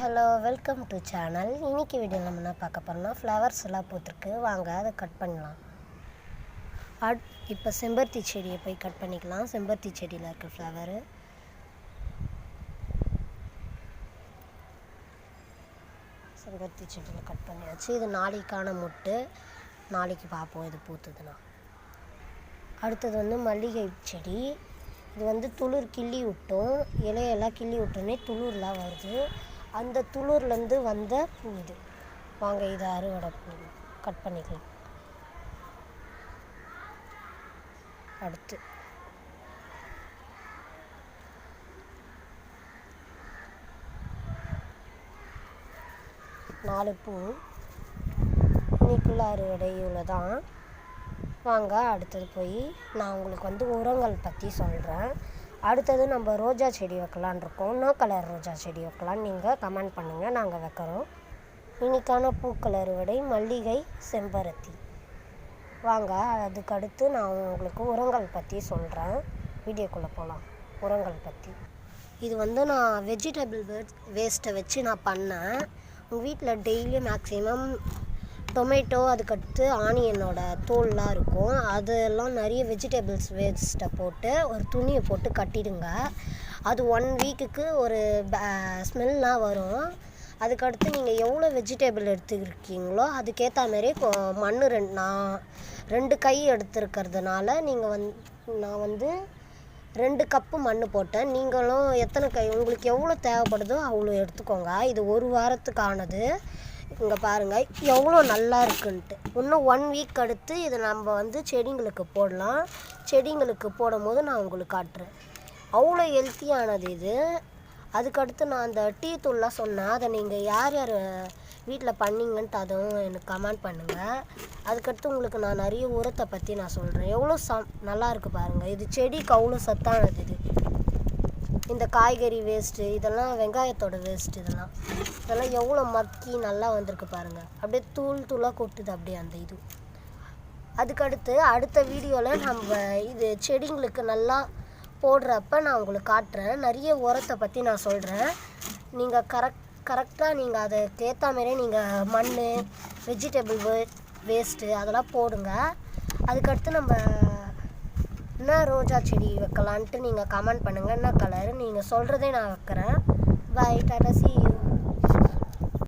Hello, welcome to channel. இன்றைக்கி video நம்ம என்ன பார்க்க போகிறோம்னா ஃப்ளவர்ஸ் எல்லாம் பூத்துருக்கு. வாங்க அதை கட் பண்ணலாம். இப்போ செம்பருத்தி செடியை போய் கட் பண்ணிக்கலாம். செம்பருத்தி செடியில் இருக்க ஃப்ளவரு செம்பருத்தி செடியில் கட் பண்ணியாச்சு. இது நாளைக்கான மொட்டு, நாளைக்கு பார்ப்போம் இது பூத்துதுன்னா. அடுத்தது மல்லிகை செடி. இது துளிர் கிள்ளி விட்டோம், இலையெல்லாம் கிள்ளி விட்டோன்னே துளிர்லாம் வருது. அந்த துளிர்லேருந்து வந்த பூ இது. வாங்க இதை அறுவடை கட் பண்ணிக்கலாம். அடுத்து நாலு பூ இன்னைக்குள்ள அறுவடை இவ்வளோ தான். வாங்க அடுத்தது போய் நான் உங்களுக்கு உரங்கள் பற்றி சொல்கிறேன். அடுத்தது நம்ம ரோஜா செடி வைக்கலான் இருக்கோம். என்ன கலர் ரோஜா செடி வைக்கலான்னு நீங்கள் கமெண்ட் பண்ணுங்கள், நாங்கள் வைக்கிறோம். இன்றைக்கான பூக்கள் அறுவடை மல்லிகை, செம்பருத்தி. வாங்க அதுக்கடுத்து நான் உங்களுக்கு உரங்கள் பற்றி சொல்கிறேன். வீடியோக்குள்ளே போகலாம். உரங்கள் பற்றி இது நான் வெஜிடபிள் வேஸ்ட்டை வச்சு நான் பண்ணேன். உங்கள் வீட்டில் டெய்லியும் மேக்ஸிமம் டொமேட்டோ, அதுக்கடுத்து ஆனியனோட தோல்லாம் இருக்கும். அதெல்லாம் நிறைய வெஜிடபிள்ஸ் வேஸ்ட்டை போட்டு ஒரு துணியை போட்டு கட்டிடுங்க. அது 1 வீக்குக்கு ஒரு ஸ்மெல்லாம் வரும். அதுக்கடுத்து நீங்கள் எவ்வளோ வெஜிடபிள் எடுத்துருக்கீங்களோ அதுக்கேற்ற மாரி மண் நான் 2 கை எடுத்துருக்கிறதுனால நான் 2 கப்பு மண் போட்டேன். நீங்களும் எத்தனை கை உங்களுக்கு எவ்வளோ தேவைப்படுதோ அவ்வளோ எடுத்துக்கோங்க. இது 1 வாரத்துக்கானது. இங்கே பாருங்கள் எவ்வளோ நல்லா இருக்குன்ட்டு. இன்னும் 1 வீக் அடுத்து இதை நம்ம செடிங்களுக்கு போடலாம். செடிங்களுக்கு போடும் போது நான் உங்களுக்கு காட்டுறேன். அவ்வளோ ஹெல்த்தியானது இது. அதுக்கடுத்து நான் அந்த டீ தூள்லாம் சொன்னேன், அதை நீங்கள் யார் யார் வீட்டில் பண்ணிங்கன்ட்டு அதுவும் எனக்கு கமெண்ட் பண்ணுங்கள். அதுக்கடுத்து உங்களுக்கு நான் நிறைய உரத்தை பற்றி நான் சொல்கிறேன். எவ்வளோ நல்லா இருக்குது பாருங்கள். இது செடிக்கு அவ்வளோ சத்தானது. இந்த காய்கறி வேஸ்ட்டு, இதெல்லாம் வெங்காயத்தோட வேஸ்ட்டு, இதெல்லாம் எவ்வளோ மக்கி நல்லா வந்திருக்கு பாருங்கள். அப்படியே தூளாக கொட்டுது அப்படியே அந்த இது. அதுக்கடுத்து அடுத்த வீடியோவில் நம்ம இது செடிங்களுக்கு நல்லா போடுறப்ப நான் உங்களுக்கு காட்டுறேன். நிறைய உரத்தை பற்றி நான் சொல்கிறேன். நீங்கள் கரெக்டாக நீங்கள் அதுக்கு ஏற்ற மாதிரியே நீங்கள் மண், வெஜிடபிள் வேஸ்ட்டு அதெல்லாம் போடுங்க. அதுக்கடுத்து நம்ம என்ன ரோஜா செடி வைக்கலான்ட்டு நீங்கள் கமெண்ட் பண்ணுங்கள். என்ன கலர் நீங்கள் சொல்கிறதே நான் வைக்கிறேன். Bye, tata, see you.